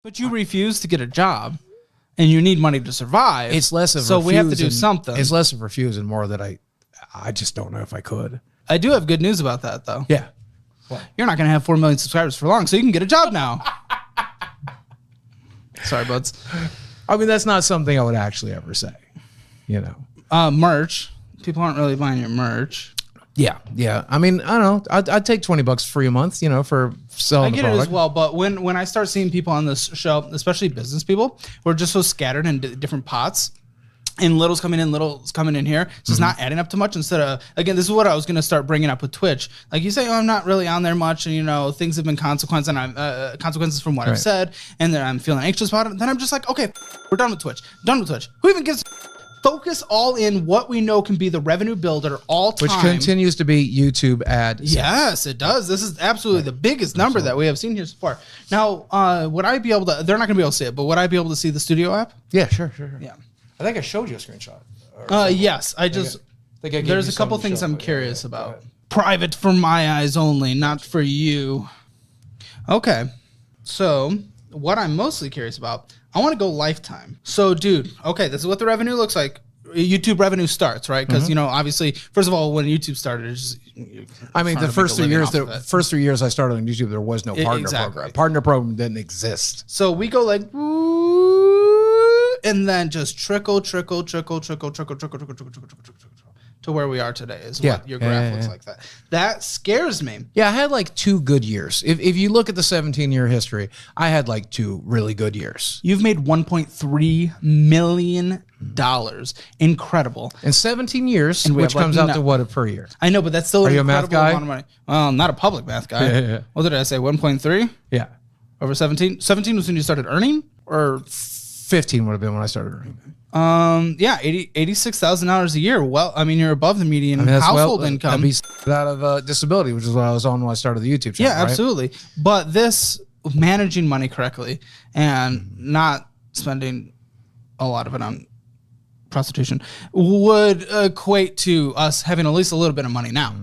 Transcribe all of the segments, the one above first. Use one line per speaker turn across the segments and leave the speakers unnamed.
But you refuse to get a job, and you need money to survive.
It's less of
so we have to do something.
It's less of refuse and more that I just don't know if I could.
I do have good news about that, though.
Yeah.
What? You're not going to have 4 million subscribers for long, so you can get a job now. Sorry, buds.
I mean, that's not something I would actually ever say, you know.
Merch. People aren't really buying your merch.
Yeah. I mean, I don't know. I'd take $20 free a month, you know, for selling the product.
I get it as well, but when I start seeing people on this show, especially business people, who are just so scattered in different pots, and little's coming in here, so it's not adding up to much. Instead of, again, this is what I was going to start bringing up with Twitch. Like you say, oh, I'm not really on there much, and you know, things have been consequences from what I've said, and then I'm feeling anxious about it. Then I'm just like, okay, we're done with Twitch. Who even gives? Focus all in what we know can be the revenue builder all time.
Which continues to be YouTube ads.
Yes, it does. This is absolutely the biggest number that we have seen here so far. Now, would I be able to, they're not going to be able to see it, but would I be able to see the studio app?
Yeah, sure.
Yeah.
I think I showed you a screenshot.
Yes, there's a couple things I'm curious about. Private for my eyes only, not for you. Okay. So what I'm mostly curious about, I want to go lifetime. So, dude, okay, this is what the revenue looks like. YouTube revenue starts, right? Because, you know, obviously, first of all, when YouTube started, it's just,
I mean, the first 3 years I started on YouTube, there was no partner program. Partner program didn't exist.
So we go like, and then just trickle to where we are today is what your graph looks like. That scares me.
Yeah, I had like 2 good years. If you look at the 17-year history, I had like 2 really good years.
You've made $1.3 million. Incredible.
In 17 years, which comes out to what per year?
I know, but that's still
an incredible amount
of money. Well, not a public math guy.
Yeah.
What did I say, 1.3?
Yeah.
Over 17? 17 was when you started earning? Or
15 would have been when I started earning.
Yeah, $86,000 a year. Well, I mean, you're above the median household income.
That'd be out of disability, which is what I was on when I started the YouTube channel.
Yeah, absolutely. Right? But this managing money correctly and not spending a lot of it on prostitution would equate to us having at least a little bit of money now.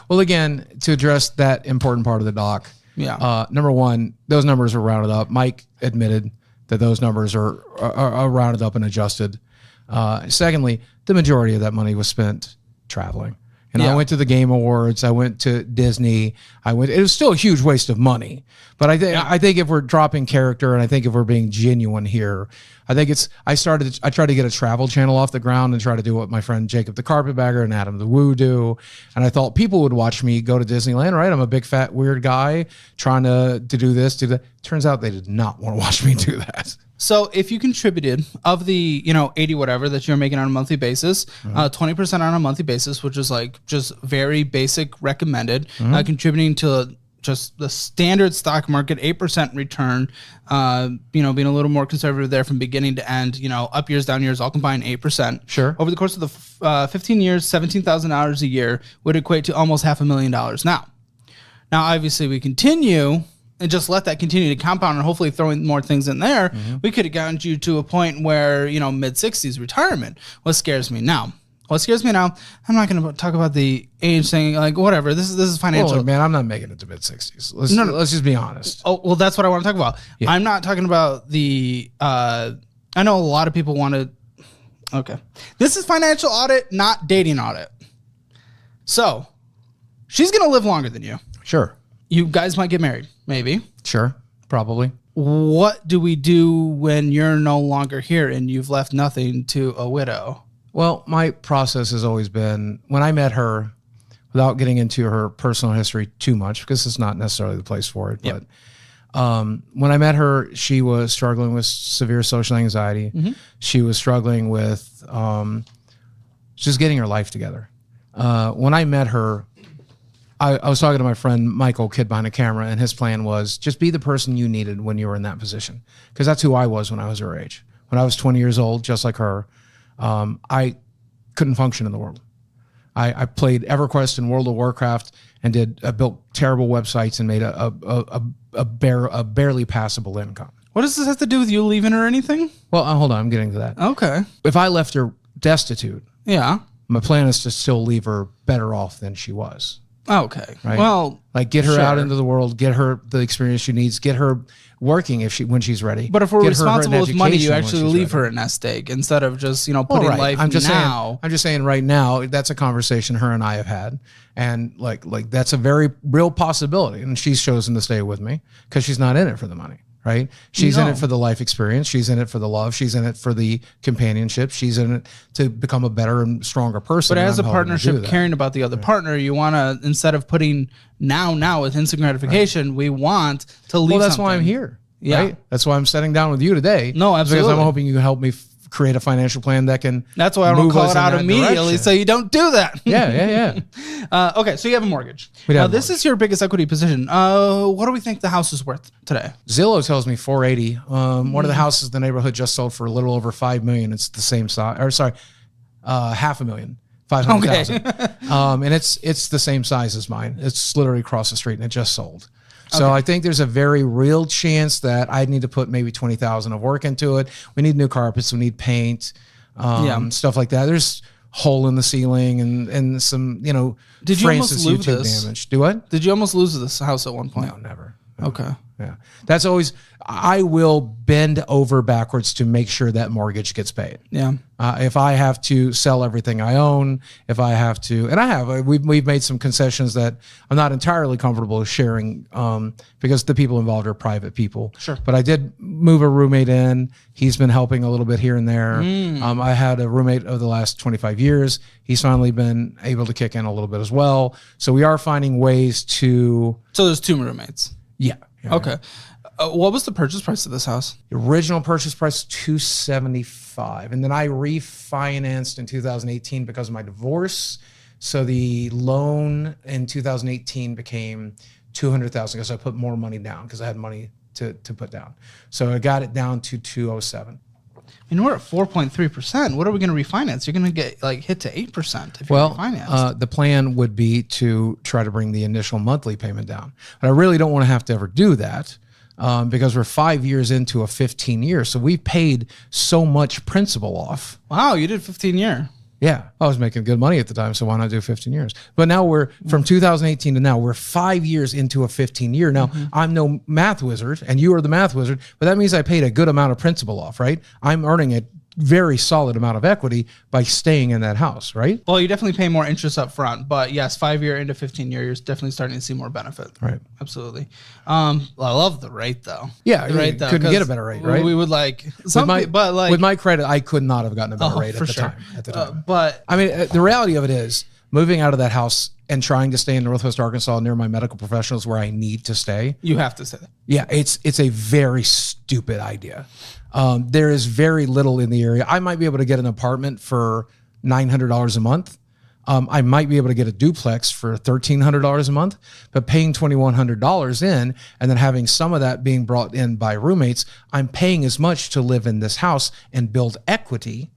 Well, again, to address that important part of the doc, number one, those numbers are rounded up. Mike admitted that those numbers are rounded up and adjusted. Secondly, the majority of that money was spent traveling. And I went to the Game Awards. I went to Disney. It was still a huge waste of money. But I think if we're dropping character, and I think if we're being genuine here, I tried to get a travel channel off the ground and try to do what my friend Jacob the Carpetbagger and Adam the Woo do. And I thought people would watch me go to Disneyland, right? I'm a big fat weird guy trying to do this, do that. Turns out they did not want to watch me do that.
So if you contributed of the, 80 whatever that you're making on a monthly basis, 20% on a monthly basis, which is like just very basic recommended, contributing to just the standard stock market, 8% return, being a little more conservative there from beginning to end, up years, down years, all combined 8%.
Sure.
Over the course of the 15 years, $17,000 a year would equate to almost $500,000. Now, obviously we continue and just let that continue to compound and hopefully throwing more things in there, we could have gotten you to a point where, mid-60s retirement. What scares me now, I'm not going to talk about the age thing, like whatever. This is financial.
Well, man, I'm not making it to mid-60s. Let's just be honest.
Oh, well, that's what I want to talk about. Yeah. I'm not talking about the, I know a lot of people want to, okay. This is financial audit, not dating audit. So she's going to live longer than you.
Sure.
You guys might get married, maybe.
Sure, probably.
What do we do when you're no longer here and you've left nothing to a widow?
Well, my process has always been, when I met her, without getting into her personal history too much, because it's not necessarily the place for it, but when I met her, she was struggling with severe social anxiety. She was struggling with just getting her life together. When I met her, I was talking to my friend Michael, kid behind the camera, and his plan was just be the person you needed when you were in that position. Because that's who I was when I was her age. When I was 20 years old, just like her, I couldn't function in the world. I played EverQuest and World of Warcraft and built terrible websites and made a barely passable income.
What does this have to do with you leaving or anything?
Well, hold on, I'm getting to that.
Okay.
If I left her destitute,
my
plan is to still leave her better off than she was.
Okay.
Right?
Well,
like get her
sure.
out into the world, get her the experience she needs, get her working when she's ready.
But if we're
Get her
responsible with money, you
education when
actually
she's
leave
ready.
her a nest egg instead of just, putting
Right.
life
I'm just
now.
Saying, I'm just saying right now, that's a conversation her and I have had. And like that's a very real possibility. And she's chosen to stay with me because she's not in it for the money. Right? She's in it for the life experience. She's in it for the love. She's in it for the companionship. She's in it to become a better and stronger person.
But as a
I'm helping her do
partnership,
that.
caring about the other partner, you want to, instead of putting now with instant gratification, we want to leave.
Well, that's
something.
why I'm here.
Yeah.
Right? That's why I'm sitting down with you today.
No, absolutely.
Because I'm hoping you can help me create a financial plan that can.
That's why I don't
move
call
us
it
in
out
that
immediately,
direction.
so you don't do that.
Yeah.
Okay, so you have a mortgage.
We have a
This is your biggest equity position. What do we think the house is worth today?
Zillow tells me 480. One of the houses in the neighborhood just sold for a little over $5 million. It's the same size, or sorry, $500,000, 500,000. And it's the same size as mine. It's literally across the street, and it just sold. So I think there's a very real chance that I need to put maybe 20,000 of work into it. We need new carpets. We need paint, stuff like that. There's hole in the ceiling and some,
Did you almost lose
YouTube
this?
damage. Do what?
Did you almost lose this house at one point?
No, never.
Okay.
Yeah. That's always, I will bend over backwards to make sure that mortgage gets paid.
Yeah.
If I have to sell everything I own, if I have to, and I have, we've made some concessions that I'm not entirely comfortable sharing because the people involved are private people.
Sure.
But I did move a roommate in. He's been helping a little bit here and there. I had a roommate over the last 25 years. He's finally been able to kick in a little bit as well. So we are finding ways to.
So there's 2 roommates.
Yeah.
Okay. What was the purchase price of this house?
The original purchase price $275, and then I refinanced in 2018 because of my divorce. So the loan in 2018 became $200,000 because I put more money down because I had money to put down. So I got it down to $207.
And we're at 4.3%. What are we going to refinance? You're going to get hit to 8% if you refinance.
The plan would be to try to bring the initial monthly payment down. But I really don't want to have to ever do that because we're 5 years into a 15 years. So we've paid so much principal off.
Wow, you did 15-year.
Yeah, I was making good money at the time, so why not do 15 years? But now we're from 2018 to now, we're 5 years into a 15-year. Now, I'm no math wizard, and you are the math wizard, but that means I paid a good amount of principal off, right? I'm earning a very solid amount of equity by staying in that house, right?
Well, you definitely pay more interest up front, but yes, 5-year into 15-year, you're definitely starting to see more benefit.
Right.
Absolutely. I love the rate though.
Yeah,
the rate though,
couldn't get a better rate, right?
We would
with my credit, I could not have gotten a better rate at the time.
But
I mean, the reality of it is moving out of that house and trying to stay in Northwest Arkansas near my medical professionals where I need to stay.
You have to stay there.
Yeah, it's a very stupid idea. There is very little in the area. I might be able to get an apartment for $900 a month. I might be able to get a duplex for $1,300 a month, but paying $2,100 in and then having some of that being brought in by roommates, I'm paying as much to live in this house and build equity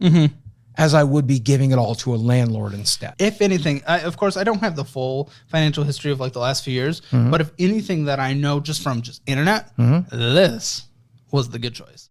as I would be giving it all to a landlord instead.
If anything, of course, I don't have the full financial history of the last few years, but if anything that I know just from internet, this was the good choice.